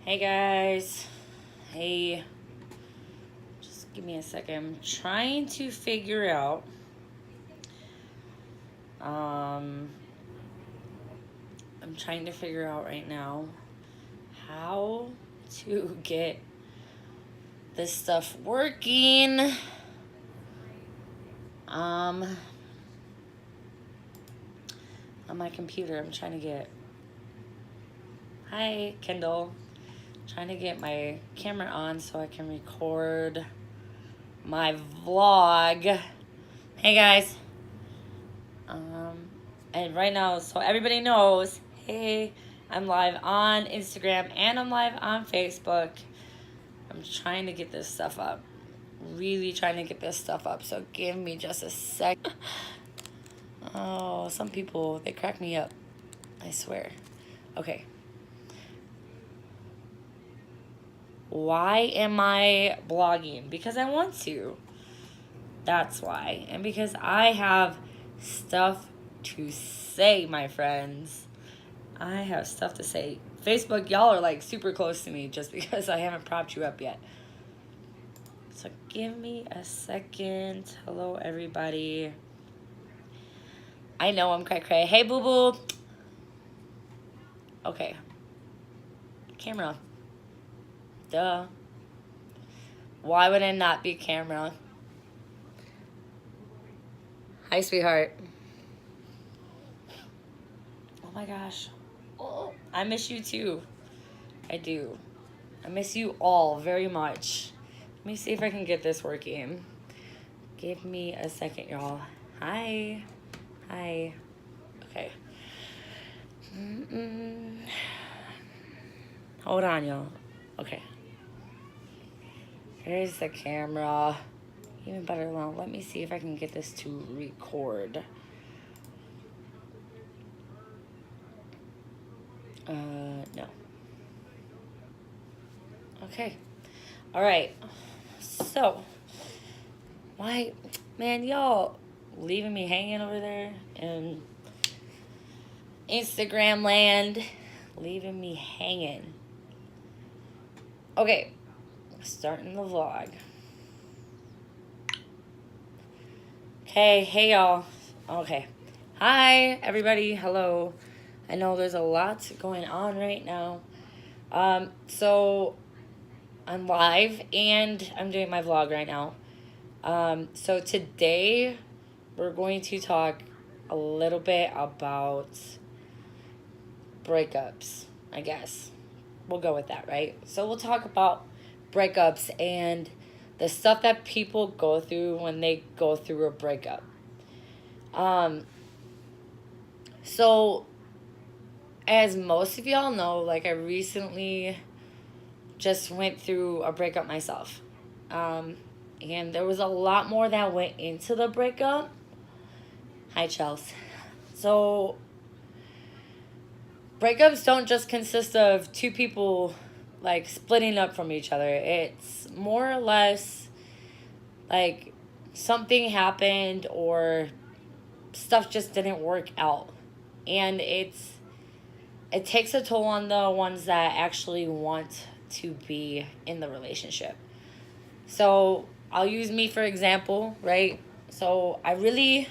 Hey guys. Hey. Just give me a second. I'm trying to figure out I'm trying to figure out right now how to get this stuff working. On my computer, I'm trying to get. Hi, Kendall. Trying to get my camera on so I can record my vlog. Hey guys. And right now, so everybody knows, hey, I'm live on Instagram and I'm live on Facebook. I'm trying to get this stuff up. Really trying to get this stuff up. So give me just a sec. Oh, some people, they crack me up. I swear. Okay. Why am I blogging? Because I want to. That's why. And because I have stuff to say, my friends. I have stuff to say. Facebook, y'all are like super close to me just because I haven't propped you up yet. So give me a second. Hello, everybody. I know I'm cray-cray. Hey, boo-boo. Okay. Camera. Duh. Why would it not be camera? Hi, sweetheart. Oh my gosh. Oh, I miss you too. I do. I miss you all very much. Let me see if I can get this working. Give me a second, y'all. Hi. Hi. Okay. Hold on, y'all. Okay. Here's the camera. Even better now. Let me see if I can get this to record. No. Okay. All right. So, why, man, y'all leaving me hanging over there in Instagram land, leaving me hanging. Okay. Starting the vlog. Okay, hey y'all. Okay. Hi, everybody. Hello. I know there's a lot going on right now. So I'm live and I'm doing my vlog right now. So today we're going to talk a little bit about breakups, I guess. We'll go with that, right? So we'll talk about breakups and the stuff that people go through when they go through a breakup. So as most of y'all know, like I recently just went through a breakup myself. And there was a lot more that went into the breakup. Hi, Chelsea. So breakups don't just consist of two people like splitting up from each other. It's more or less like something happened or stuff just didn't work out. And it takes a toll on the ones that actually want to be in the relationship. So I'll use me for example, right? So I really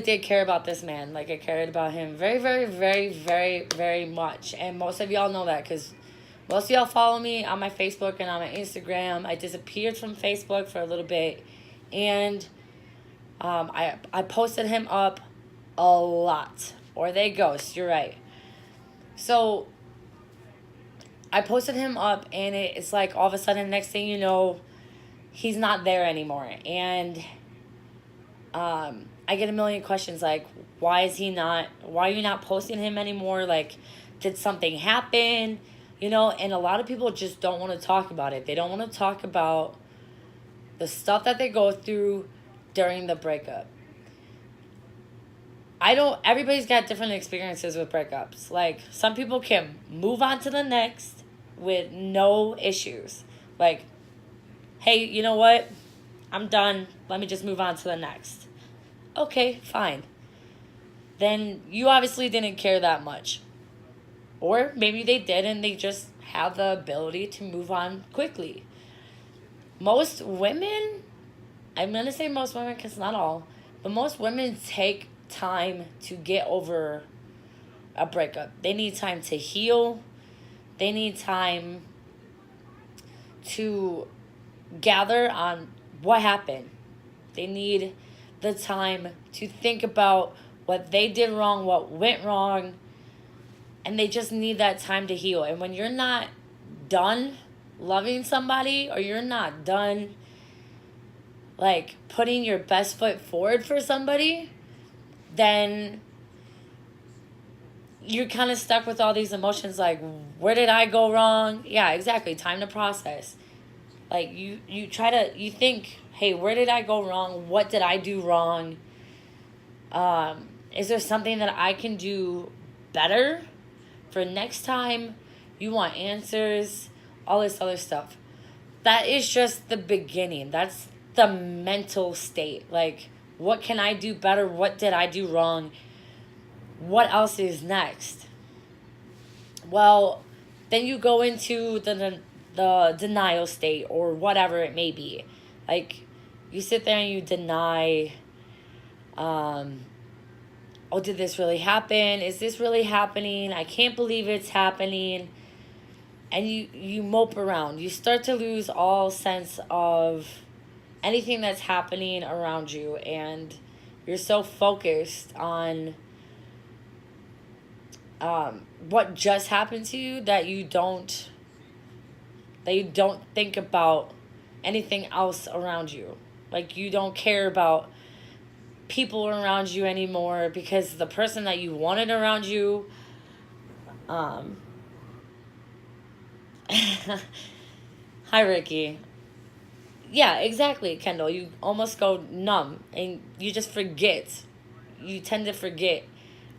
did care about this man. Like I cared about him very, very, very, very, very much. And most of y'all know that because most of y'all follow me on my Facebook and on my Instagram. I disappeared from Facebook for a little bit. And I posted him up a lot. Or they ghost, you're right. So I posted him up and it's like all of a sudden next thing you know, he's not there anymore. And I get a million questions like, why are you not posting him anymore? Like, did something happen? You know, and a lot of people just don't want to talk about it. They don't want to talk about the stuff that they go through during the breakup. Everybody's got different experiences with breakups. Like, some people can move on to the next with no issues. Like, hey, you know what? I'm done. Let me just move on to the next. Okay, fine. Then you obviously didn't care that much. Or maybe they did and they just have the ability to move on quickly. Most women, I'm going to say most women because not all, but most women take time to get over a breakup. They need time to heal. They need time to gather on what happened. They need the time to think about what they did wrong, what went wrong, and they just need that time to heal. And when you're not done loving somebody, or you're not done like putting your best foot forward for somebody, then you're kind of stuck with all these emotions like, where did I go wrong? Yeah, exactly. Time to process. Like you think, hey, where did I go wrong? What did I do wrong? Is there something that I can do better for next time? You want answers, all this other stuff. That is just the beginning. That's the mental state. Like, what can I do better? What did I do wrong? What else is next? Well, then you go into the denial state or whatever it may be. Like, you sit there and you deny, oh, did this really happen? Is this really happening? I can't believe it's happening. And you mope around. You start to lose all sense of anything that's happening around you. And you're so focused on what just happened to you that you don't think about anything else around you. Like, you don't care about people around you anymore because the person that you wanted around you, hi Ricky. Yeah, exactly, Kendall. You almost go numb and you just forget. You tend to forget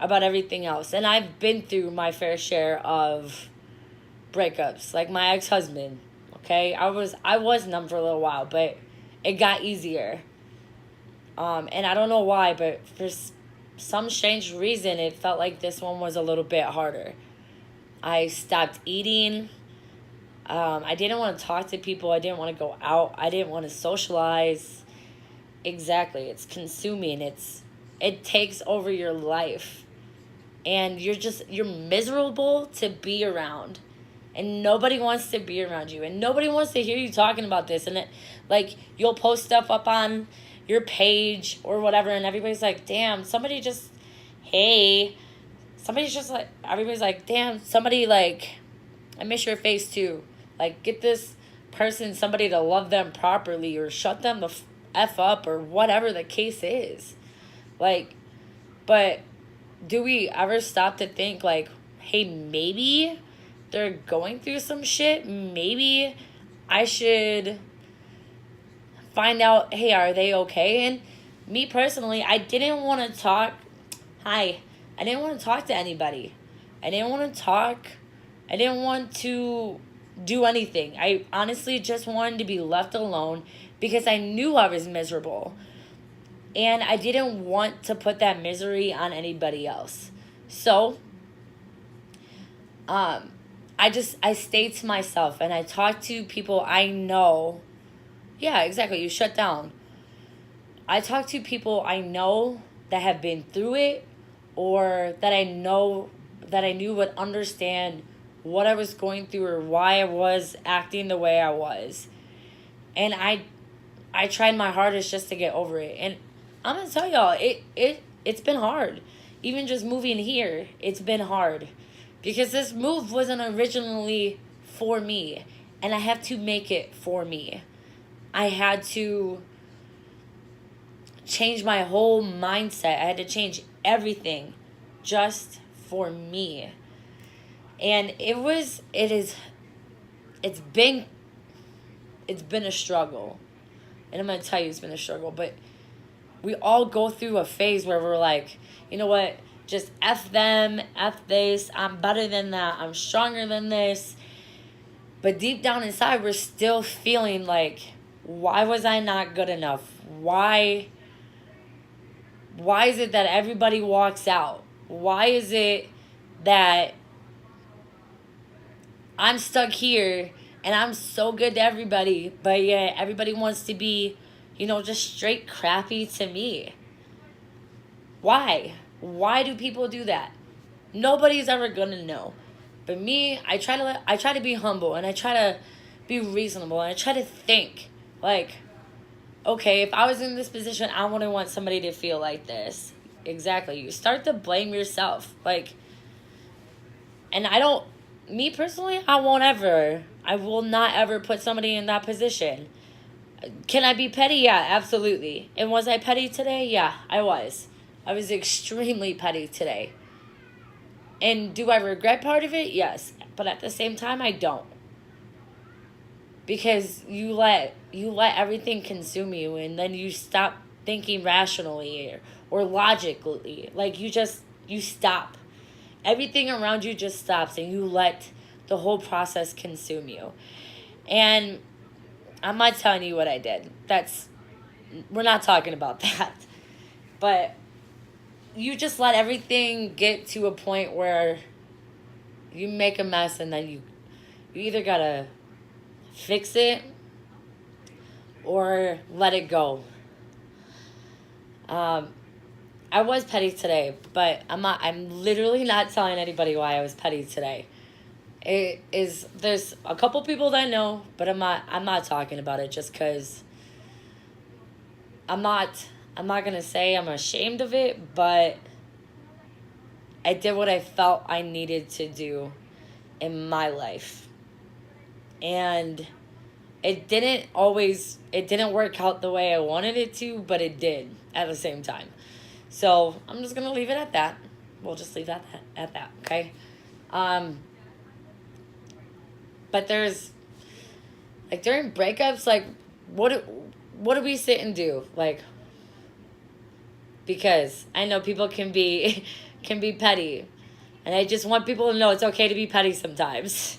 about everything else. And I've been through my fair share of breakups. Like my ex-husband, okay? I was numb for a little while, but it got easier. And I don't know why, but for some strange reason, it felt like this one was a little bit harder. I stopped eating. I didn't want to talk to people. I didn't want to go out. I didn't want to socialize. Exactly. It's consuming. It takes over your life. And you're miserable to be around. And nobody wants to be around you. And nobody wants to hear you talking about this. And you'll post stuff up on your page or whatever, and everybody's like, damn, everybody's like, damn, somebody, like, I miss your face too. Like, get this person somebody to love them properly or shut them the F up or whatever the case is. Like, but do we ever stop to think, like, hey, maybe they're going through some shit? Maybe I should find out, hey, are they okay? And me personally, I didn't want to talk to anybody. I didn't want to do anything. I honestly just wanted to be left alone because I knew I was miserable. And I didn't want to put that misery on anybody else. So, I stayed to myself and I talked to people I know. Yeah, exactly. You shut down. I talk to people I know that have been through it, or that I knew would understand what I was going through or why I was acting the way I was. And I tried my hardest just to get over it. And I'm going to tell y'all, it's been hard. Even just moving here, it's been hard. Because this move wasn't originally for me. And I have to make it for me. I had to change my whole mindset. I had to change everything just for me. And it's been a struggle. And I'm going to tell you, it's been a struggle. But we all go through a phase where we're like, you know what? Just F them, F this. I'm better than that. I'm stronger than this. But deep down inside, we're still feeling like, why was I not good enough? Why is it that everybody walks out? Why is it that I'm stuck here and I'm so good to everybody, but yet everybody wants to be, just straight crappy to me. Why? Why do people do that? Nobody's ever gonna know. But me, I try to be humble, and I try to be reasonable, and I try to think like, okay, if I was in this position, I wouldn't want somebody to feel like this. Exactly. You start to blame yourself. Like, and me personally, I will not ever put somebody in that position. Can I be petty? Yeah, absolutely. And was I petty today? Yeah, I was. I was extremely petty today. And do I regret part of it? Yes. But at the same time, I don't. Because you let everything consume you, and then you stop thinking rationally or logically. Like you stop. Everything around you just stops, and you let the whole process consume you. And I'm not telling you what I did. We're not talking about that. But you just let everything get to a point where you make a mess, and then you either gotta fix it or let it go. Um, I was petty today, but I'm literally not telling anybody why I was petty today. There's a couple people that know, but I'm not talking about it just because I'm not gonna say I'm ashamed of it, but I did what I felt I needed to do in my life. And it didn't work out the way I wanted it to, but it did at the same time. So I'm just gonna leave it at that. We'll just leave that at that, okay? Um, but there's like during breakups, like what do we sit and do? Like, because I know people can be can be petty, and I just want people to know it's okay to be petty sometimes.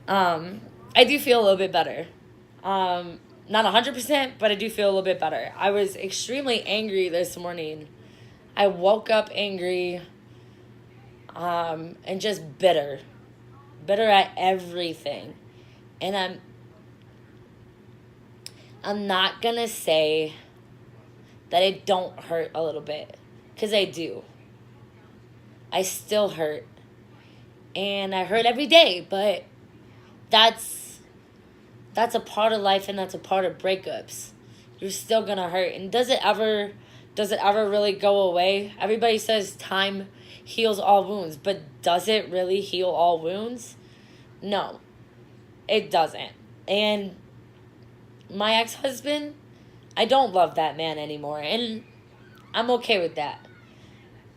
Um, I do feel a little bit better. Not 100%, but I do feel a little bit better. I was extremely angry this morning. I woke up angry, and just bitter at everything. And I'm not gonna say that it don't hurt a little bit, because I do. I still hurt, and I hurt every day, but that's that's a part of life, and that's a part of breakups. You're still gonna hurt. And does it ever really go away? Everybody says time heals all wounds, but does it really heal all wounds? No, it doesn't. And my ex-husband, I don't love that man anymore, and I'm okay with that.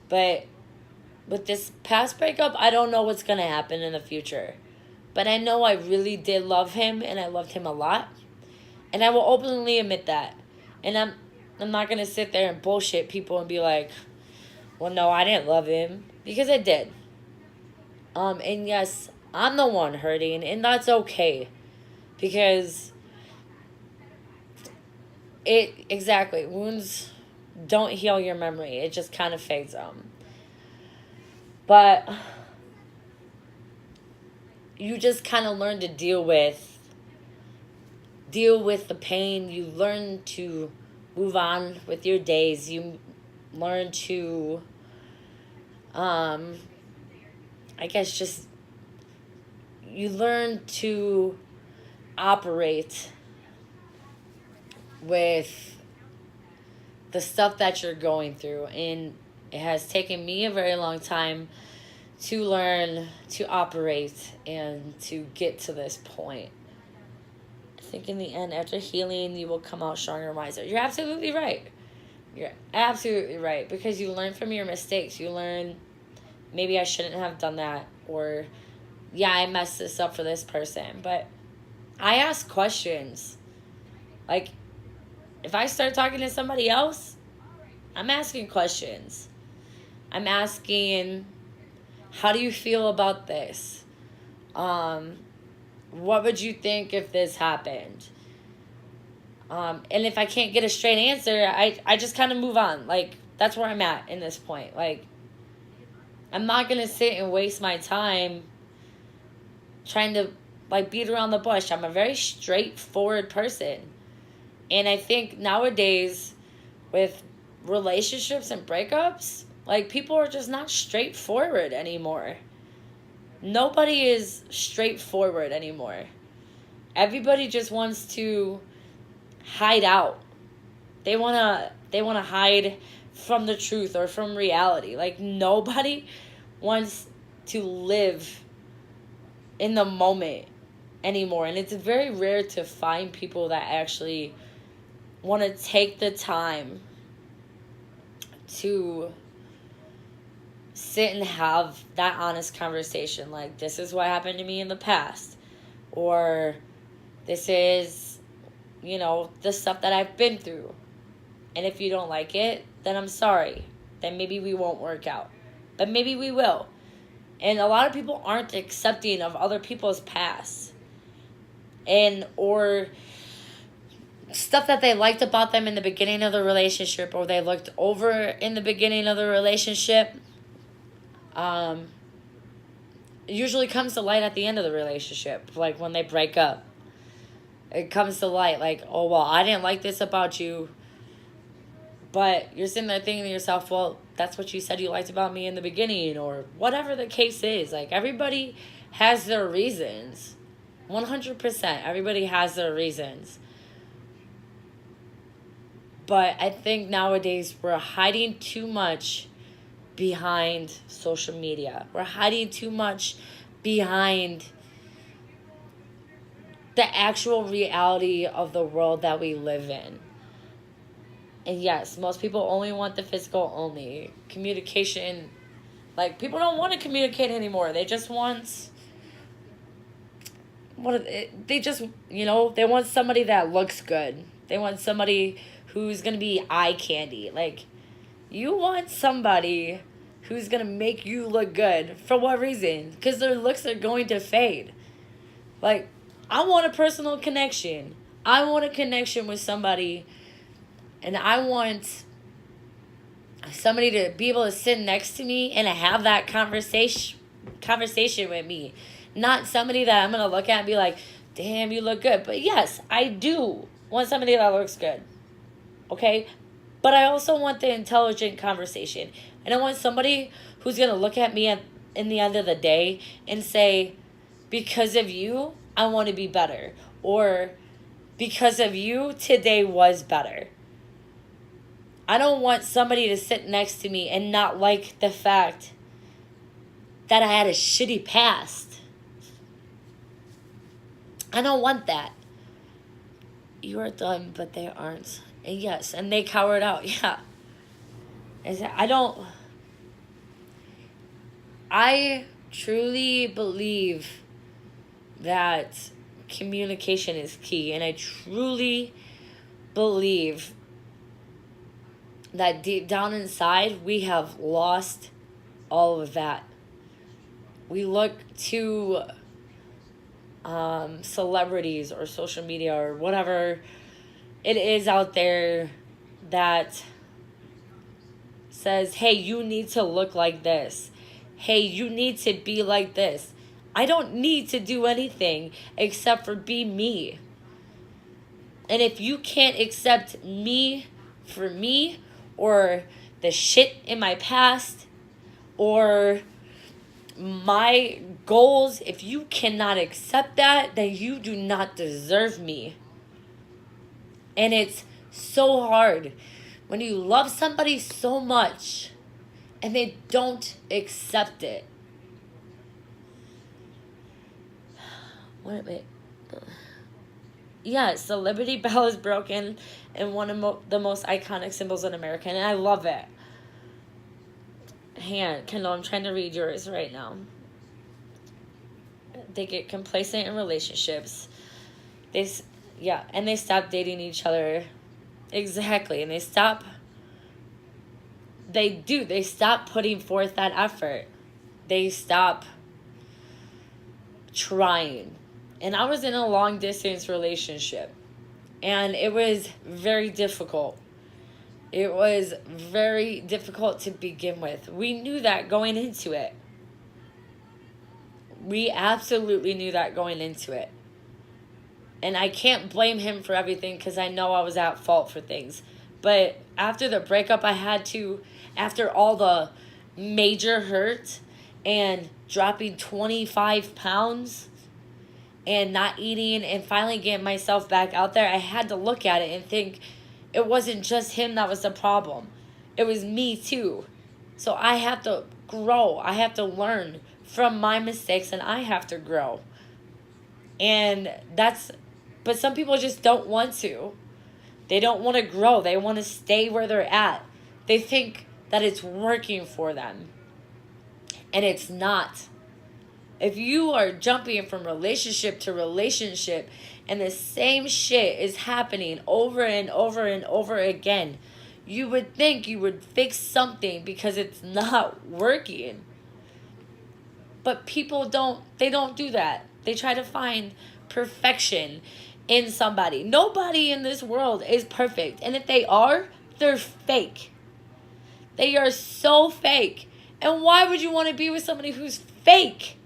But with this past breakup, I don't know what's gonna happen in the future. But I know I really did love him, and I loved him a lot. And I will openly admit that. And I'm not gonna sit there and bullshit people and be like, well, no, I didn't love him, because I did. And yes, I'm the one hurting, and that's okay, because wounds don't heal your memory. It just kind of fades them. But you just kind of learn to deal with the pain. You learn to move on with your days. You learn to I guess just you learn to operate with the stuff that you're going through. And it has taken me a very long time to learn to operate and to get to this point. I think in the end, after healing, you will come out stronger and wiser. You're absolutely right. You're absolutely right. Because you learn from your mistakes. You learn, maybe I shouldn't have done that. Or, yeah, I messed this up for this person. But I ask questions. Like, if I start talking to somebody else, I'm asking questions. I'm asking, how do you feel about this? What would you think if this happened? And if I can't get a straight answer, I just kind of move on. Like, that's where I'm at in this point. Like, I'm not going to sit and waste my time trying to like beat around the bush. I'm a very straightforward person. And I think nowadays with relationships and breakups, like people are just not straightforward anymore. Nobody is straightforward anymore. Everybody just wants to hide out. They want to hide from the truth or from reality. Like nobody wants to live in the moment anymore. And it's very rare to find people that actually want to take the time to sit and have that honest conversation. Like, this is what happened to me in the past. Or this is, the stuff that I've been through. And if you don't like it, then I'm sorry. Then maybe we won't work out. But maybe we will. And a lot of people aren't accepting of other people's past. Or stuff that they liked about them in the beginning of the relationship, or they looked over in the beginning of the relationship, usually comes to light at the end of the relationship. Like when they break up, it comes to light like, oh, well, I didn't like this about you. But you're sitting there thinking to yourself, well, that's what you said you liked about me in the beginning, or whatever the case is. Like, everybody has their reasons. 100%. Everybody has their reasons. But I think nowadays we're hiding too much behind social media. We're hiding too much behind the actual reality of the world that we live in. And yes, most people only want the physical only. Communication, like, people don't want to communicate anymore. They just want, they just, they want somebody that looks good. They want somebody who's going to be eye candy. Like, you want somebody who's going to make you look good. For what reason? Because their looks are going to fade. Like, I want a personal connection. I want a connection with somebody. And I want somebody to be able to sit next to me and have that conversation with me. Not somebody that I'm going to look at and be like, damn, you look good. But yes, I do want somebody that looks good. Okay? But I also want the intelligent conversation. And I want somebody who's going to look at me in the end of the day and say, because of you, I want to be better. Or because of you, today was better. I don't want somebody to sit next to me and not like the fact that I had a shitty past. I don't want that. You are done, but they aren't. And yes, and they cowered out. Yeah. I truly believe that communication is key. And I truly believe that deep down inside, we have lost all of that. We look to celebrities or social media or whatever it is out there that says, hey, you need to look like this. Hey, you need to be like this. I don't need to do anything except for be me. And if you can't accept me for me, or the shit in my past, or my goals, if you cannot accept that, then you do not deserve me. And it's so hard when you love somebody so much and they don't accept it. Yes, the Liberty Bell is broken and one of the most iconic symbols in America, and I love it. Hang on, Kendall, I'm trying to read yours right now. They get complacent in relationships. And they stop dating each other. Exactly, and they stop putting forth that effort. They stop trying. And I was in a long distance relationship. And it was very difficult. It was very difficult to begin with. We knew that going into it. we absolutely knew that going into it. And I can't blame him for everything because I know I was at fault for things. But after the breakup, I had to, after all the major hurt and dropping 25 pounds and not eating and finally getting myself back out there, I had to look at it and think it wasn't just him that was the problem. It was me too. So I have to grow. I have to learn from my mistakes and I have to grow. And but some people just don't want to. They don't want to grow. They want to stay where they're at. They think that it's working for them. And it's not. If you are jumping from relationship to relationship and the same shit is happening over and over and over again, you would think you would fix something because it's not working. But people don't do that. They try to find perfection in somebody. Nobody in this world is perfect. And if they are, they're fake. They are so fake. And why would you want to be with somebody who's fake?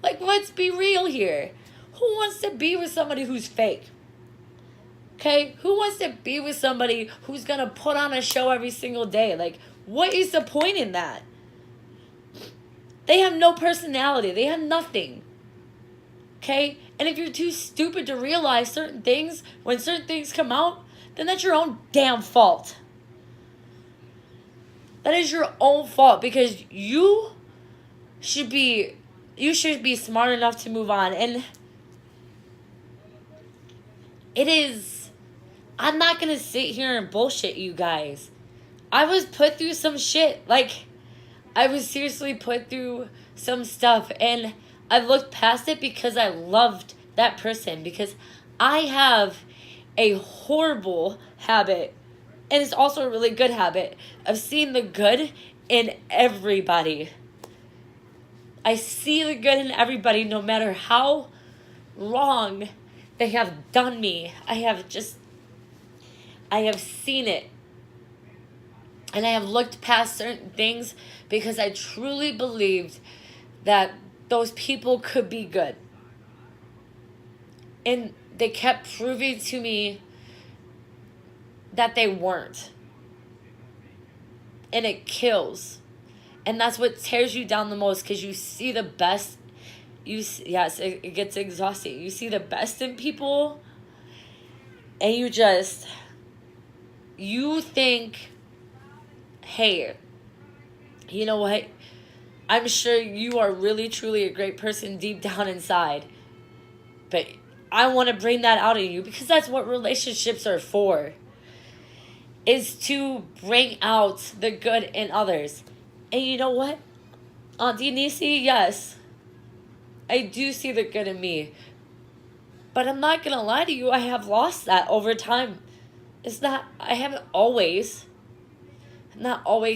Like, let's be real here. Who wants to be with somebody who's fake? Okay? Who wants to be with somebody who's going to put on a show every single day? Like, what is the point in that? They have no personality. They have nothing. Okay? And if you're too stupid to realize certain things, when certain things come out, then that's your own damn fault. That is your own fault because you should be smart enough to move on. And I'm not going to sit here and bullshit you guys. I was put through some shit. Like, I was seriously put through some stuff. And I looked past it because I loved that person. Because I have a horrible habit, and it's also a really good habit, of seeing the good in everybody. I see the good in everybody no matter how wrong they have done me. I have seen it. And I have looked past certain things because I truly believed that those people could be good. And they kept proving to me that they weren't. And it kills. And that's what tears you down the most because you see the best. Yes, it gets exhausting. You see the best in people and you think, hey, you know what? I'm sure you are really, truly a great person deep down inside. But I want to bring that out of you because that's what relationships are for. Is to bring out the good in others. And you know what? Auntie Nisi, yes. I do see the good in me. But I'm not going to lie to you. I have lost that over time. I haven't always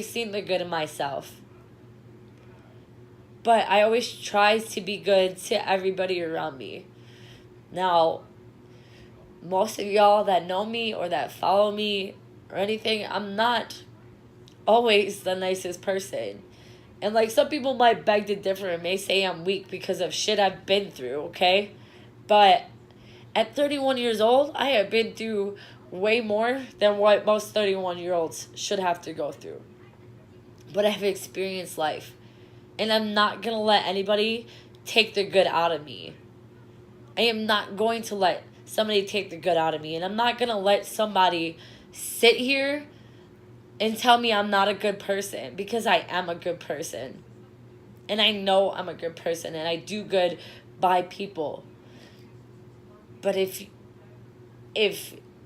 seen the good in myself. But I always try to be good to everybody around me. Now, most of y'all that know me or that follow me or anything, I'm not always the nicest person. And like some people might beg to differ and may say I'm weak because of shit I've been through, okay? But at 31 years old, I have been through way more than what most 31-year-olds should have to go through. But I've experienced life. And I'm not going to let anybody take the good out of me. I am not going to let somebody take the good out of me. And I'm not going to let somebody sit here and tell me I'm not a good person. Because I am a good person. And I know I'm a good person. And I do good by people. But if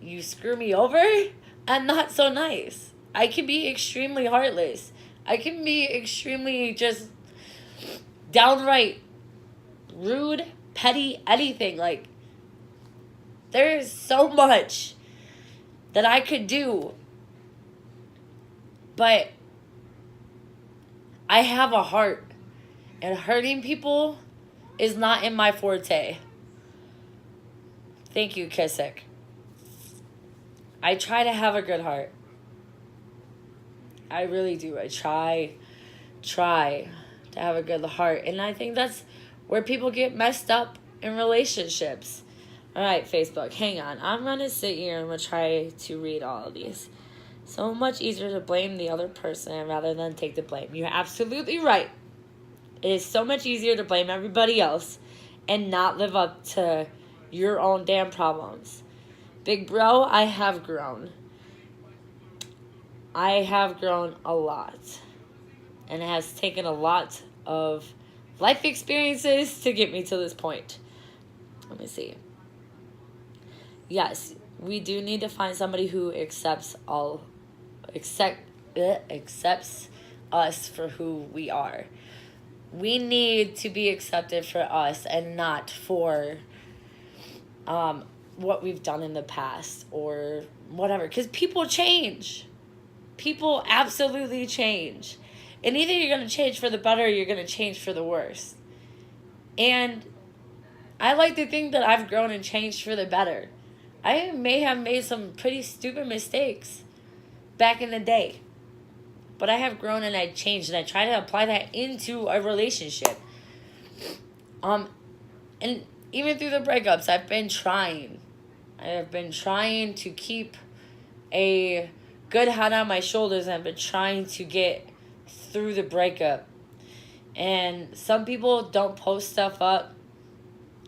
you screw me over, I'm not so nice. I can be extremely heartless. I can be extremely just downright rude, petty, anything. Like, there is so much that I could do. But I have a heart. And hurting people is not in my forte. Thank you, Kisik. I try to have a good heart. I really do. I try to have a good heart. And I think that's where people get messed up in relationships. All right, Facebook, hang on. I'm going to sit here and I'm going to try to read all of these. So much easier to blame the other person rather than take the blame. You're absolutely right. It is so much easier to blame everybody else and not live up to your own damn problems. Big bro, I have grown. I have grown a lot. And it has taken a lot of life experiences to get me to this point. Let me see. Yes, we do need to find somebody who accepts us for who we are. We need to be accepted for us and not for what we've done in the past or whatever. Because people change. People absolutely change. And either you're going to change for the better or you're going to change for the worse. And I like to think that I've grown and changed for the better. I may have made some pretty stupid mistakes back in the day. But I have grown and I changed, and I try to apply that into a relationship. And even through the breakups, I've been trying. I have been trying to keep a good head on my shoulders, and I've been trying to get through the breakup. And some people don't post stuff up,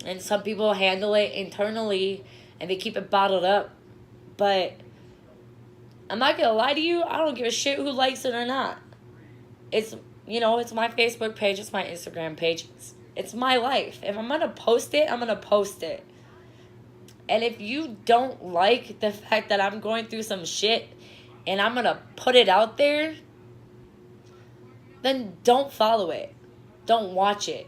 and some people handle it internally, and they keep it bottled up. But I'm not going to lie to you, I don't give a shit who likes it or not. It's, it's my Facebook page, it's my Instagram page. It's my life. If I'm going to post it, I'm going to post it. And if you don't like the fact that I'm going through some shit and I'm going to put it out there, then don't follow it. Don't watch it.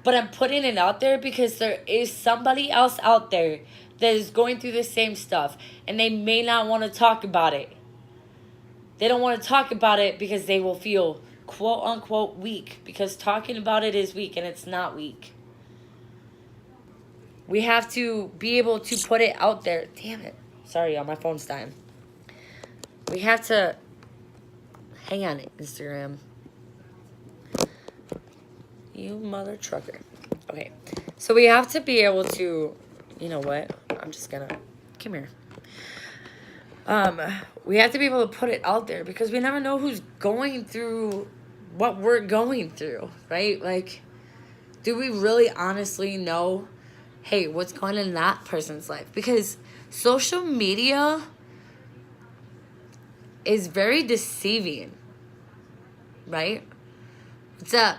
But I'm putting it out there because there is somebody else out there that is going through the same stuff, and they may not want to talk about it. They don't want to talk about it because they will feel quote unquote weak, because talking about it is weak, and it's not weak. We have to be able to put it out there. Damn it. Sorry, y'all, my phone's dying. We have to... Hang on, Instagram. You mother trucker. Okay. So we have to be able to... You know what? I'm just gonna... Come here. We have to be able to put it out there because we never know who's going through what we're going through, right? Like, do we really honestly know, hey, what's going on in that person's life? Because social media is very deceiving, right? What's up?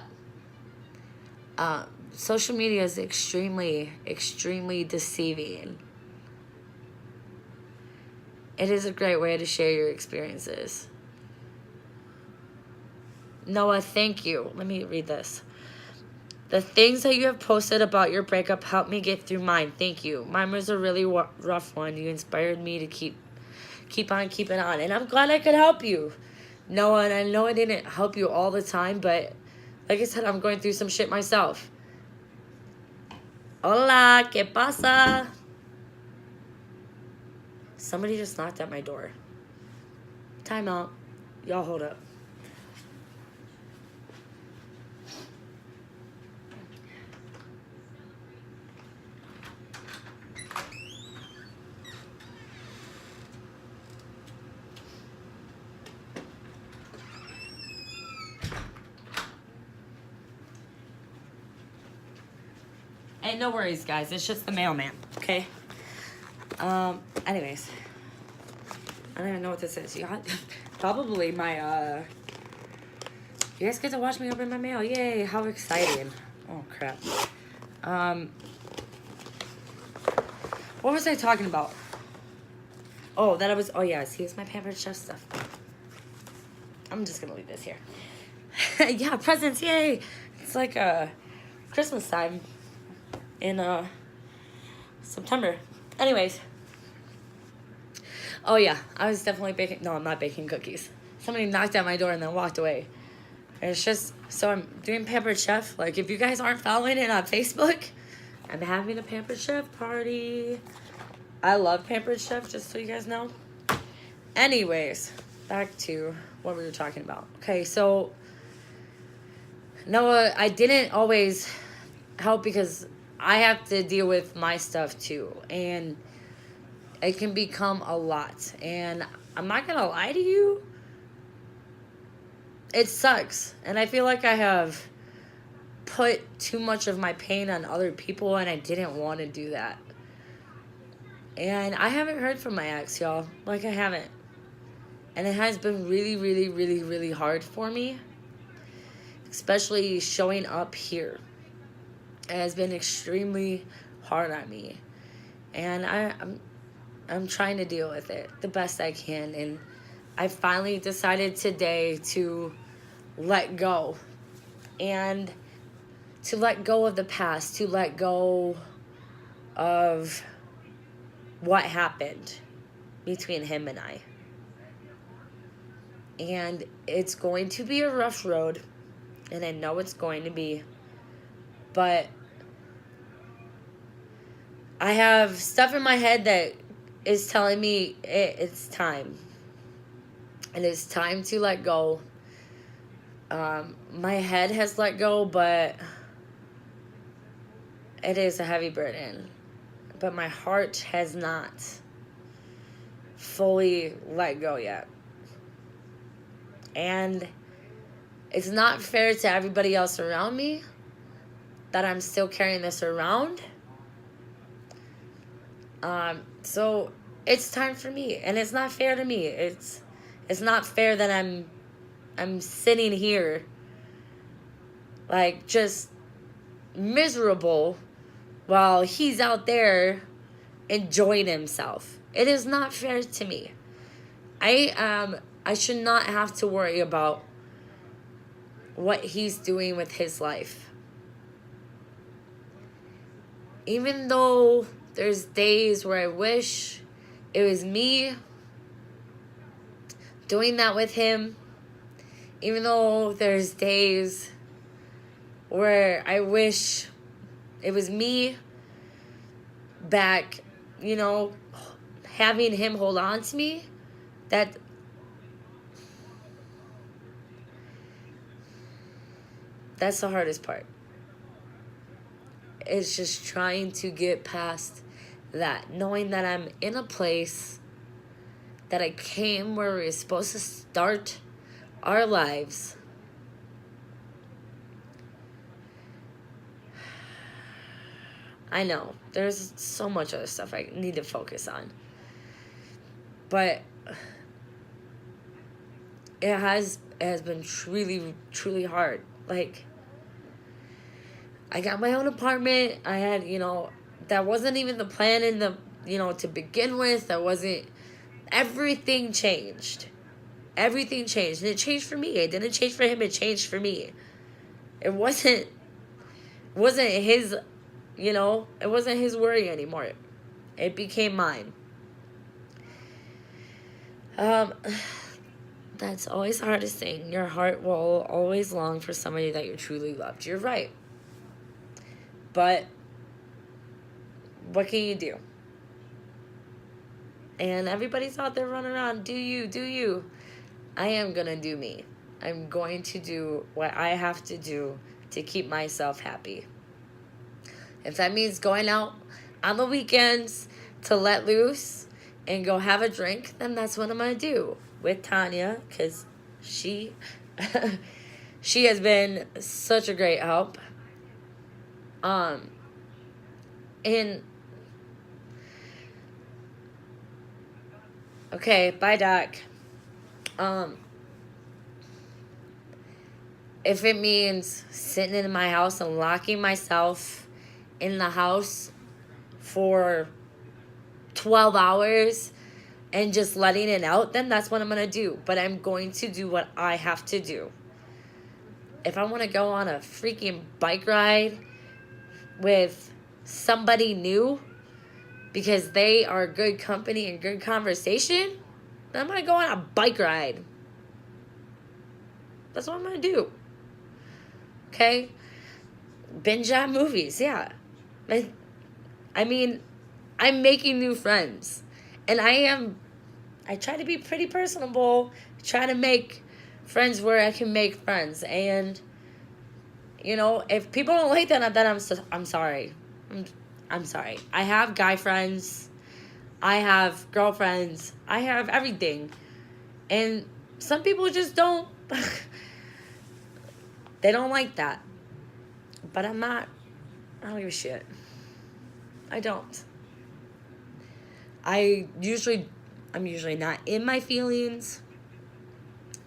Social media is extremely, extremely deceiving. It is a great way to share your experiences. Noah, thank you. Let me read this. The things that you have posted about your breakup helped me get through mine. Thank you. Mine was a really rough one. You inspired me to keep on keeping on. And I'm glad I could help you. Noah, and I know I didn't help you all the time, but like I said, I'm going through some shit myself. Hola, ¿qué pasa? Somebody just knocked at my door. Time out. Y'all hold up. Hey, no worries, guys. It's just the mailman, okay? Anyways. I don't even know what this is. You got probably my, you guys get to watch me open my mail. Yay, how exciting. Oh, crap. What was I talking about? Oh, yes, here's my Pampered Chef stuff. I'm just gonna leave this here. Yeah, presents, yay. It's like, Christmas time in, September. Anyways. Oh, yeah. I was definitely baking. No, I'm not baking cookies. Somebody knocked at my door and then walked away. And it's just... So I'm doing Pampered Chef. Like, if you guys aren't following it on Facebook, I'm having a Pampered Chef party. I love Pampered Chef, just so you guys know. Anyways, back to what we were talking about. Okay, so... Noah, I didn't always help because I have to deal with my stuff too. And it can become a lot. And I'm not going to lie to you, it sucks. And I feel like I have put too much of my pain on other people, and I didn't want to do that. And I haven't heard from my ex, y'all. Like, I haven't. And it has been really, really, really, really hard for me. Especially showing up here. It has been extremely hard on me. And I'm trying to deal with it the best I can. And I finally decided today to let go. And to let go of the past. To let go of what happened between him and I. And it's going to be a rough road. And I know it's going to be. But I have stuff in my head that is telling me it's time. And it's time to let go. My head has let go, but it is a heavy burden. But my heart has not fully let go yet. And it's not fair to everybody else around me that I'm still carrying this around. So it's time for me, and it's not fair to me. It's not fair that I'm sitting here like just miserable while he's out there enjoying himself. It is not fair to me. I should not have to worry about what he's doing with his life. Even though there's days where I wish it was me doing that with him. Even though there's days where I wish it was me back, having him hold on to me. That's the hardest part. It's just trying to get past that. Knowing that I'm in a place that I came where we were supposed to start our lives. I know. There's so much other stuff I need to focus on. But it has been truly, truly hard. Like, I got my own apartment. I had, that wasn't even the plan in the, to begin with. That wasn't, everything changed. Everything changed. And it changed for me. It didn't change for him. It changed for me. It wasn't his, it wasn't his worry anymore. It became mine. That's always the hardest thing. Your heart will always long for somebody that you truly loved. You're right. But what can you do? And everybody's out there running around. Do you. I am going to do me. I'm going to do what I have to do to keep myself happy. If that means going out on the weekends to let loose and go have a drink, then that's what I'm going to do with Tanya, because she has been such a great help. And okay, bye, Doc. If it means sitting in my house and locking myself in the house for 12 hours and just letting it out, then that's what I'm going to do. But I'm going to do what I have to do. If I want to go on a freaking bike ride with somebody new because they are good company and good conversation, then I'm going to go on a bike ride. That's what I'm going to do. Okay? Binge on movies, yeah. I mean, I'm making new friends. And I try to be pretty personable. I try to make friends where I can make friends. And, You know, if people don't like that, then I'm sorry. I'm sorry. I have guy friends. I have girlfriends. I have everything. And some people just don't. They don't like that. But I don't give a shit. I don't. I'm usually not in my feelings,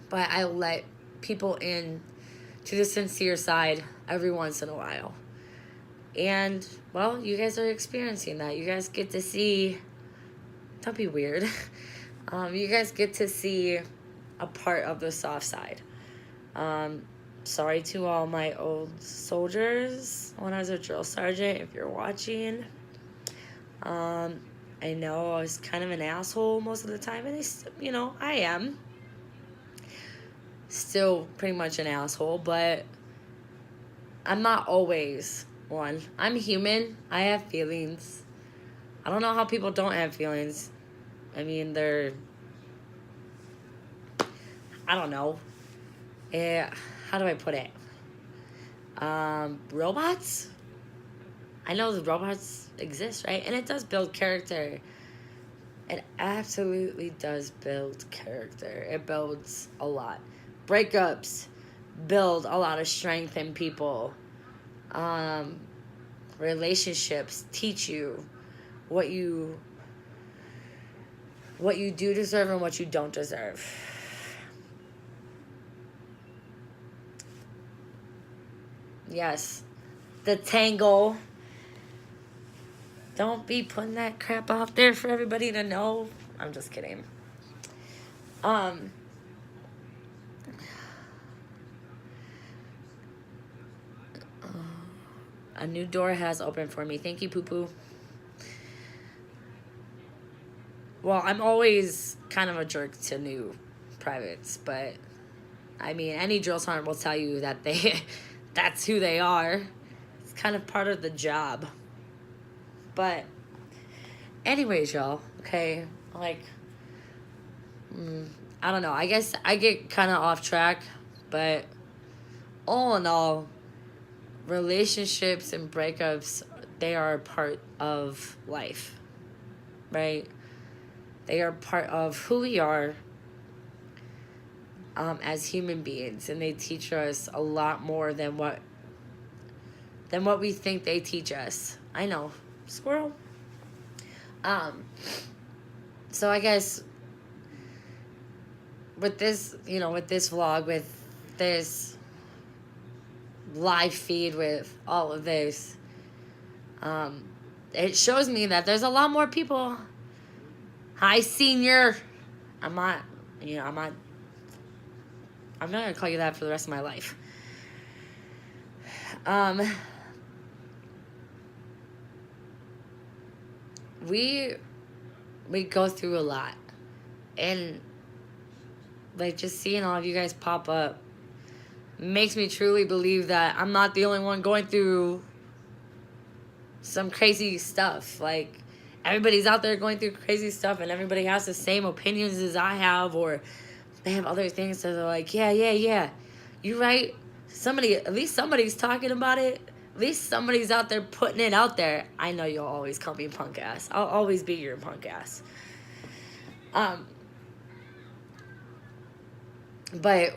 but I let people in to the sincere side every once in a while. And, well, you guys are experiencing that. You guys get to see, don't be weird. You guys get to see a part of the soft side. Sorry to all my old soldiers when I was a drill sergeant, if you're watching. I know I was kind of an asshole most of the time, and I am still pretty much an asshole, but I'm not always one. I'm human. I have feelings. I don't know how people don't have feelings. I mean, I don't know. How do I put it? Robots? I know the robots exist, right? And it does build character. It absolutely does build character. It builds a lot. Breakups build a lot of strength in people. Relationships teach you what you do deserve and what you don't deserve. Yes. The tangle. Don't be putting that crap out there for everybody to know. I'm just kidding. A new door has opened for me. Thank you, Poo Poo. Well, I'm always kind of a jerk to new privates, but I mean, any drill sergeant will tell you that that's who they are. It's kind of part of the job. But anyways, y'all, okay, like, I don't know. I guess I get kind of off track, but all in all, relationships and breakups, they are a part of life, right? They are part of who we are as human beings, and they teach us a lot more than what we think they teach us. I know, squirrel. So I guess with this vlog, with this live feed, with all of this, it shows me that there's a lot more people. Hi, senior. I'm not gonna call you that for the rest of my life. We go through a lot, and like just seeing all of you guys pop up makes me truly believe that I'm not the only one going through some crazy stuff. Like, everybody's out there going through crazy stuff, and everybody has the same opinions as I have, or they have other things that they're like, yeah, you're right. At least somebody's talking about it. At least somebody's out there putting it out there. I know you'll always call me punk ass. I'll always be your punk ass. But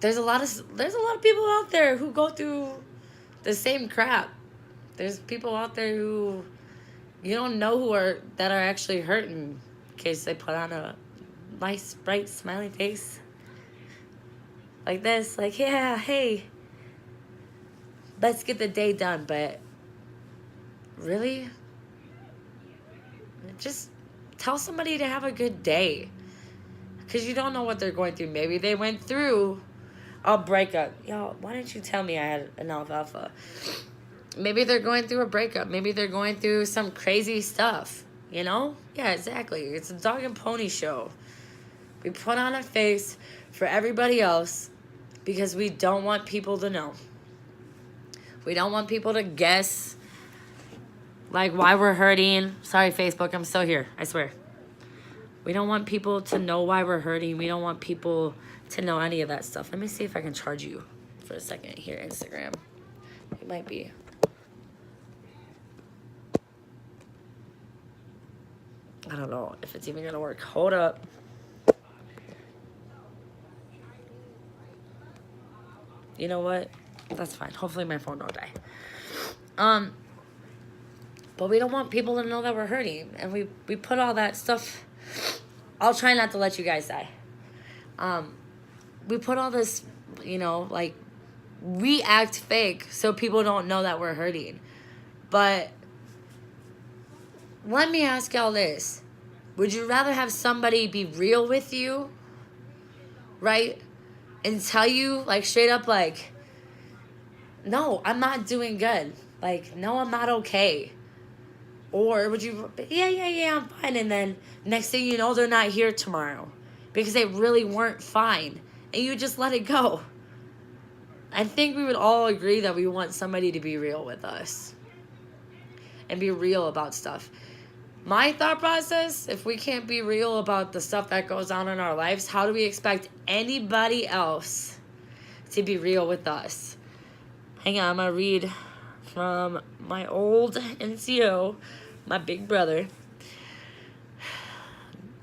there's a lot of people out there who go through the same crap. There's people out there who you don't know that are actually hurting, in case they put on a nice, bright, smiley face like this, like, yeah, hey, let's get the day done. But really, just tell somebody to have a good day, because you don't know what they're going through. Maybe they went through a breakup. Y'all, why didn't you tell me I had an alfalfa? Maybe they're going through a breakup. Maybe they're going through some crazy stuff, you know? Yeah, exactly. It's a dog and pony show. We put on a face for everybody else because we don't want people to know. We don't want people to guess, like, why we're hurting. Sorry, Facebook, I'm still here, I swear. We don't want people to know why we're hurting. We don't want people to know any of that stuff. Let me see if I can charge you for a second here, Instagram. It might be. I don't know if it's even gonna work. Hold up. You know what? That's fine. Hopefully my phone don't die. But we don't want people to know that we're hurting, and we put all that stuff. I'll try not to let you guys die. We put all this, like, we act fake so people don't know that we're hurting. But let me ask y'all this. Would you rather have somebody be real with you, right? And tell you, like, straight up, like, no, I'm not doing good. Like, no, I'm not okay. Or would you, yeah, I'm fine. And then next thing you know, they're not here tomorrow because they really weren't fine. And you just let it go. I think we would all agree that we want somebody to be real with us and be real about stuff. My thought process, if we can't be real about the stuff that goes on in our lives, how do we expect anybody else to be real with us? Hang on, I'm going to read from my old NCO, my big brother.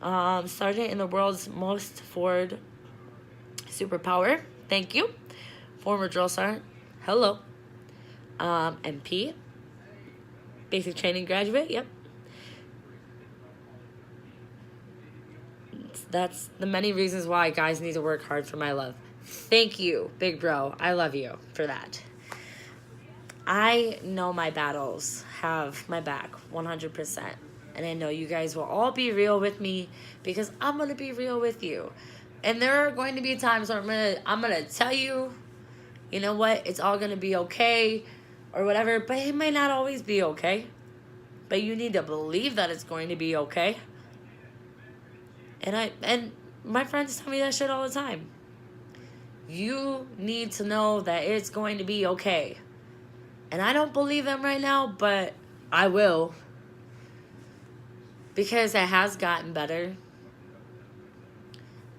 Sergeant in the world's most forward superpower. Thank you. Former drill sergeant. Hello. MP. Basic training graduate. Yep. That's the many reasons why guys need to work hard for my love. Thank you, big bro. I love you for that. I know my battles have my back 100%. And I know you guys will all be real with me because I'm going to be real with you. And there are going to be times where I'm gonna tell you, you know what, it's all going to be okay or whatever. But it might not always be okay. But you need to believe that it's going to be okay. And my friends tell me that shit all the time. You need to know that it's going to be okay. And I don't believe them right now, but I will. Because it has gotten better.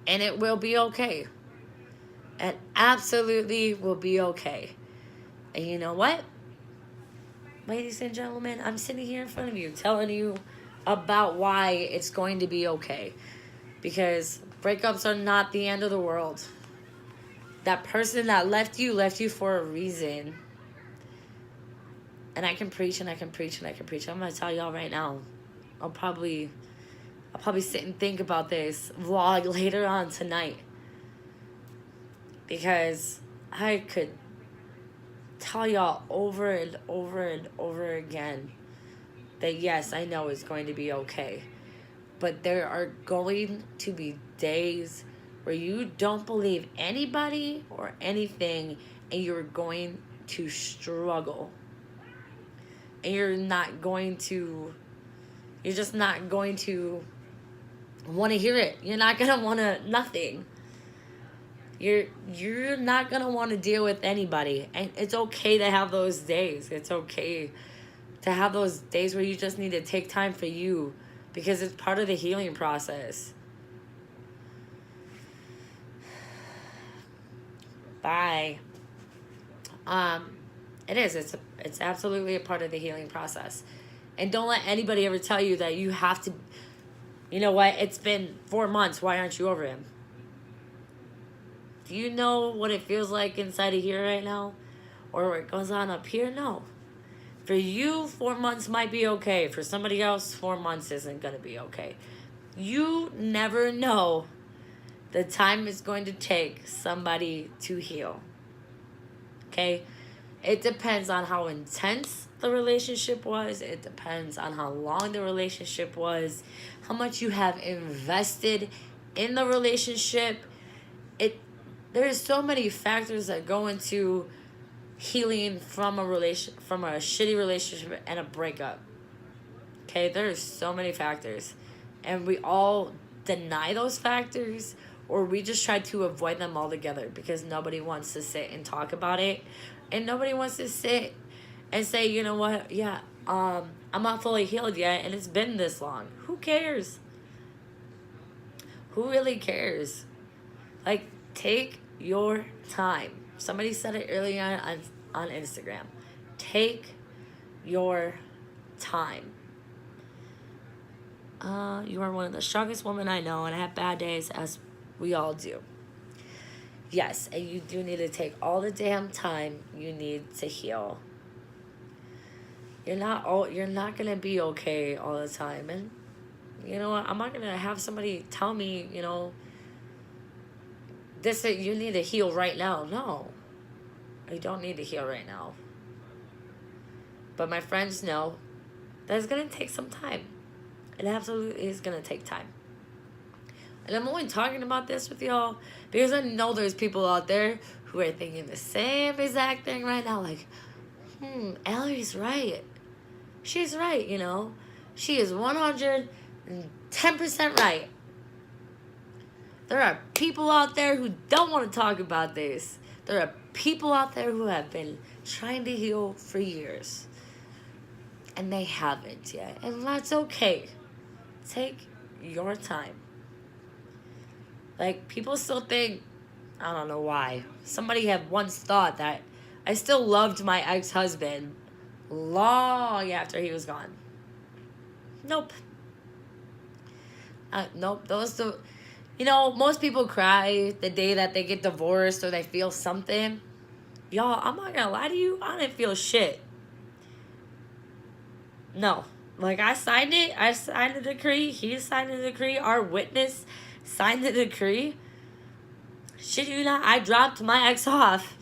And it will be okay. It absolutely will be okay. And you know what? Ladies and gentlemen, I'm sitting here in front of you telling you about why it's going to be okay. Because breakups are not the end of the world. That person that left you for a reason. And I can preach and I can preach and I can preach. I'm going to tell y'all right now. I'll probably sit and think about this vlog later on tonight. Because I could tell y'all over and over and over again that yes, I know it's going to be okay. But there are going to be days where you don't believe anybody or anything and you're going to struggle. And you're just not going to want to hear it. You're not going to want to nothing. You're not going to want to deal with anybody. And it's okay to have those days. It's okay to have those days where you just need to take time for you because it's part of the healing process. Bye. It is. It's absolutely a part of the healing process. And don't let anybody ever tell you that you have to, you know what, it's been 4 months, why aren't you over him? Do you know what it feels like inside of here right now? Or what goes on up here? No. For you, 4 months might be okay. For somebody else, 4 months isn't going to be okay. You never know the time it's going to take somebody to heal. Okay? It depends on how intense the relationship was. It depends on how long the relationship was. How much you have invested in the relationship. There's so many factors that go into healing from a shitty relationship and a breakup. Okay, there's so many factors. And we all deny those factors or we just try to avoid them altogether because nobody wants to sit and talk about it. And nobody wants to sit and say, you know what, yeah, I'm not fully healed yet and it's been this long. Who cares? Who really cares? Like, take your time. Somebody said it earlier on on Instagram. Take your time. You are one of the strongest women I know, and I have bad days, as we all do. Yes, and you do need to take all the damn time you need to heal. You're not gonna be okay all the time, and you know what? I'm not gonna have somebody tell me, this that you need to heal right now. No, you don't need to heal right now. But my friends know that it's gonna take some time. It absolutely is gonna take time. And I'm only talking about this with y'all because I know there's people out there who are thinking the same exact thing right now. Like, Allie's right. She's right, She is 110% right. There are people out there who don't want to talk about this. There are people out there who have been trying to heal for years. And they haven't yet. And that's okay. Take your time. Like, people still think, I don't know why. Somebody had once thought that I still loved my ex-husband long after he was gone. Nope. Nope. Most people cry the day that they get divorced or they feel something. Y'all, I'm not gonna lie to you. I didn't feel shit. No. Like, I signed it. I signed the decree. He signed the decree. Our witness signed the decree. Shit you not, I dropped my ex off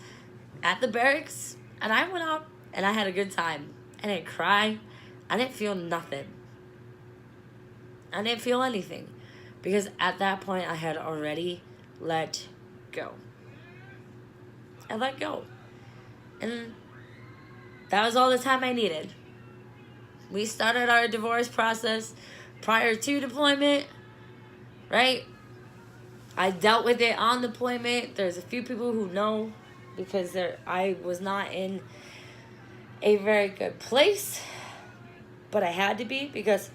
at the barracks. And I went out and I had a good time. I didn't cry. I didn't feel nothing. I didn't feel anything. Because at that point, I had already let go. I let go. And that was all the time I needed. We started our divorce process prior to deployment, right? I dealt with it on deployment. There's a few people who know because I was not in a very good place, but I had to be because,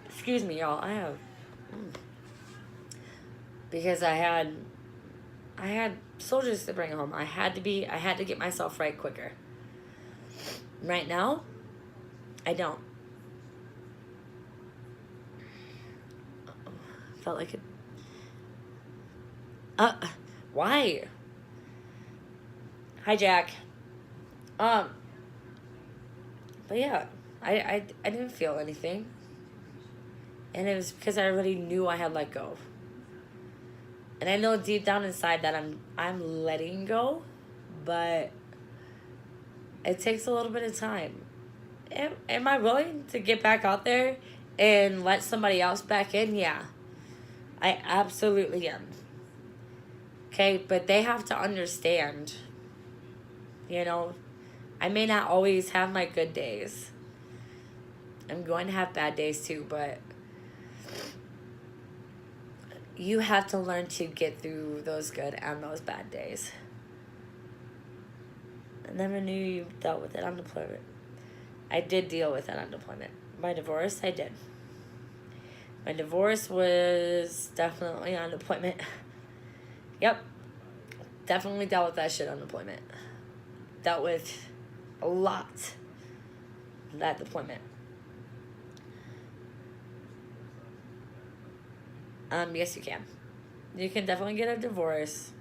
excuse me, y'all, because I had soldiers to bring home. I had to get myself right quicker. Right now, I don't. Felt like it. Why? Hi, Jack. But yeah, I didn't feel anything. And it was because I already knew I had let go. And I know deep down inside that I'm letting go, but it takes a little bit of time. Am I willing to get back out there and let somebody else back in? Yeah. I absolutely am. Okay, but they have to understand, I may not always have my good days. I'm going to have bad days too, but you have to learn to get through those good and those bad days. I never knew you dealt with it on deployment. I did deal with it on deployment. My divorce, I did. My divorce was definitely on deployment. Yep. Definitely dealt with that shit on deployment. Dealt with a lot of that deployment. Yes, you can. You can definitely get a divorce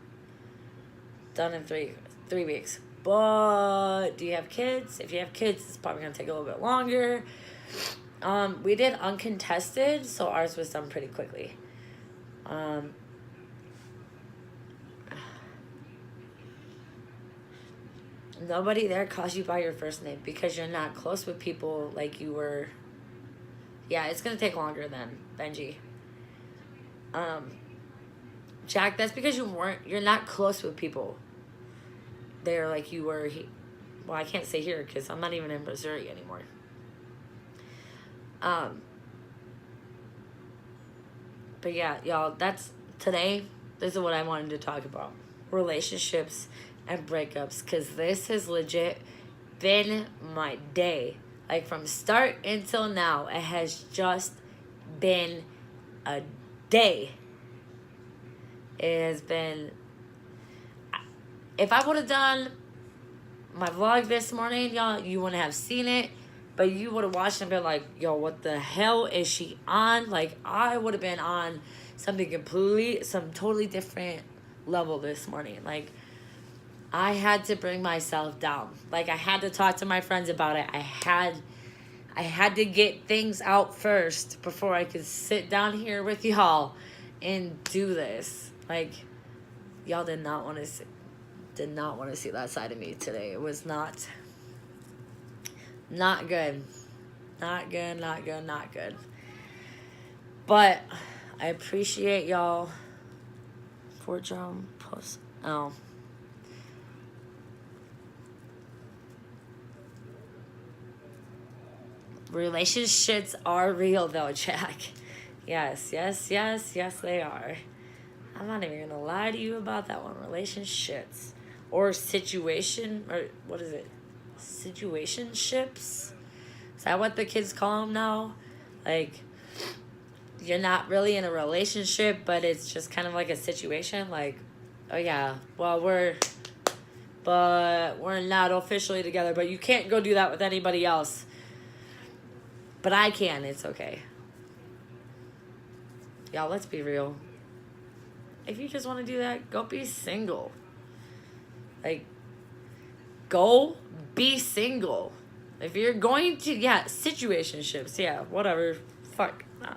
done in three weeks. But do you have kids? If you have kids, it's probably going to take a little bit longer. We did uncontested, so ours was done pretty quickly. Nobody there calls you by your first name because you're not close with people like you were. Yeah, it's going to take longer than Benji. Jack, that's because you're not close with people there like you were. Well, I can't say here because I'm not even in Missouri anymore. But yeah, y'all, today, this is what I wanted to talk about. Relationships and breakups, because this has legit been my day. Like, from start until now, it has just been a day. It has been, if I would have done my vlog this morning, y'all, you wouldn't have seen it, but you would have watched and been like, yo, what the hell is she on? Like, I would have been on some totally different level this morning. Like, I had to bring myself down. Like, I had to talk to my friends about it. I had to get things out first before I could sit down here with y'all and do this. Like, y'all did not want to see that side of me today. It was not good. Not good. But I appreciate y'all for drum plus. Oh. Relationships are real though, Jack. Yes, they are. I'm not even gonna lie to you about that one. Relationships. Or what is it? Situationships? Is that what the kids call them now? Like, you're not really in a relationship, but it's just kind of like a situation. Like, oh yeah, well, we're not officially together, but you can't go do that with anybody else. But I can, it's okay. Y'all, let's be real. If you just want to do that, go be single. Like, go be single. If you're going to, situationships, whatever. Fuck. Nah.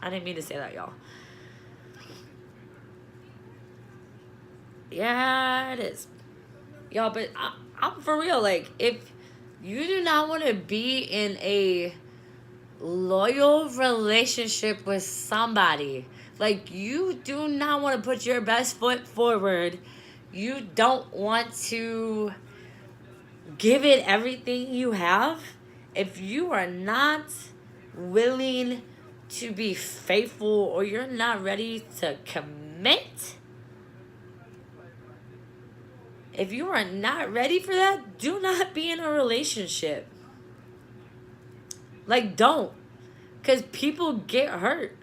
I didn't mean to say that, y'all. Yeah, it is. Y'all, but I'm for real. Like, if you do not want to be in a loyal relationship with somebody, like, you do not want to put your best foot forward, you don't want to give it everything you have, if you are not willing to be faithful or you're not ready to commit, if you are not ready for that, do not be in a relationship. Like, don't. Because people get hurt.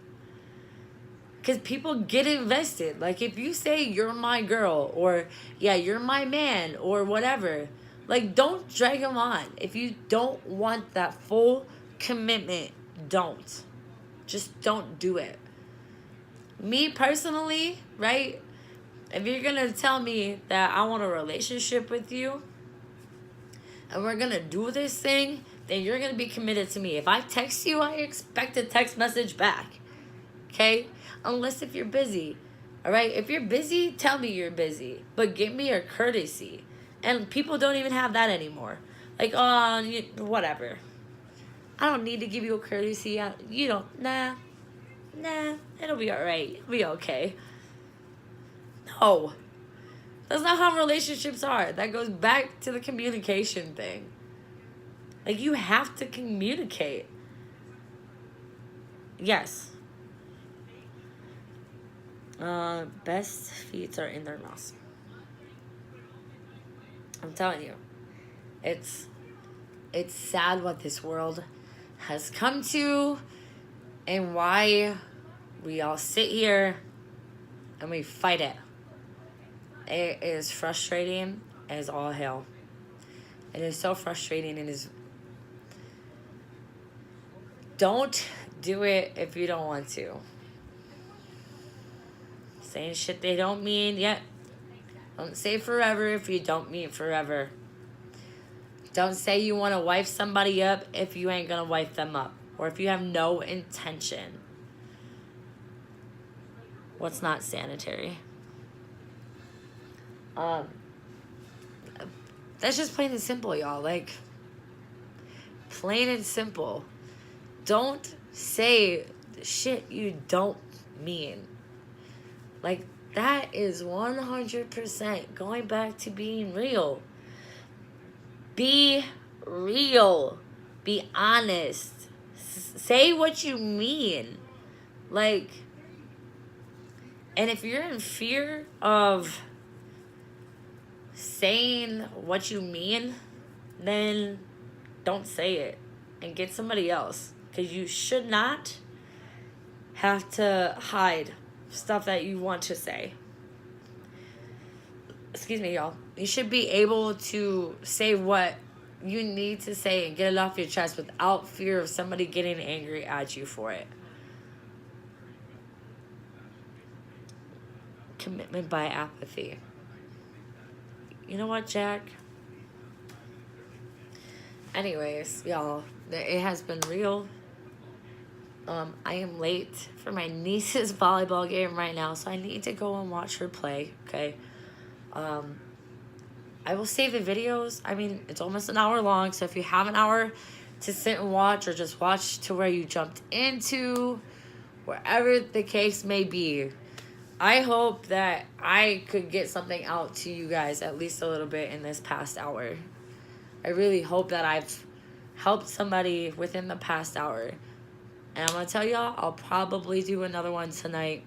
Because people get invested. Like, if you say you're my girl or, you're my man or whatever, like, don't drag them on. If you don't want that full commitment, don't. Just don't do it. Me personally, right? If you're going to tell me that I want a relationship with you and we're going to do this thing, then you're going to be committed to me. If I text you, I expect a text message back. Okay? Unless if you're busy. All right? If you're busy, tell me you're busy. But give me a courtesy. And people don't even have that anymore. Like, whatever. I don't need to give you a courtesy. You don't. Nah. It'll be all right. It'll be okay. No. That's not how relationships are. That goes back to the communication thing. Like, you have to communicate. Yes. Best feet are in their mouths. I'm telling you. It's sad what this world has come to and why we all sit here and we fight it. It is frustrating as all hell. It is so frustrating and is. Don't do it if you don't want to. Saying shit they don't mean yet. Don't say forever if you don't mean forever. Don't say you want to wife somebody up if you ain't going to wife them up. Or if you have no intention. What's not sanitary? That's just plain and simple, y'all. Like, plain and simple. Don't say shit you don't mean. Like, that is 100% going back to being real. Be real. Be honest. Say what you mean. Like, and if you're in fear of saying what you mean, then don't say it and get somebody else. Because you should not have to hide stuff that you want to say. excuse me, y'all. You should be able to say what you need to say and get it off your chest without fear of somebody getting angry at you for it. Commitment by apathy. You know what, Jack? Anyways, y'all, it has been real. I am late for my niece's volleyball game right now, so I need to go and watch her play, okay? I will save the videos. I mean, it's almost an hour long, so if you have an hour to sit and watch or just watch to where you jumped into, wherever the case may be, I hope that I could get something out to you guys at least a little bit in this past hour. I really hope that I've helped somebody within the past hour. And I'm going to tell y'all, I'll probably do another one tonight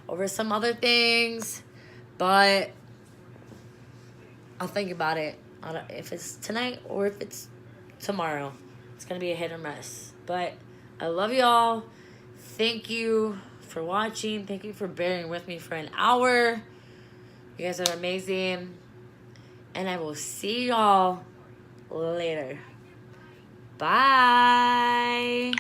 over some other things. But I'll think about it. If it's tonight or if it's tomorrow. It's going to be a hit or miss. But I love y'all. Thank you for watching. Thank you for bearing with me for an hour. You guys are amazing. And I will see y'all later. Bye.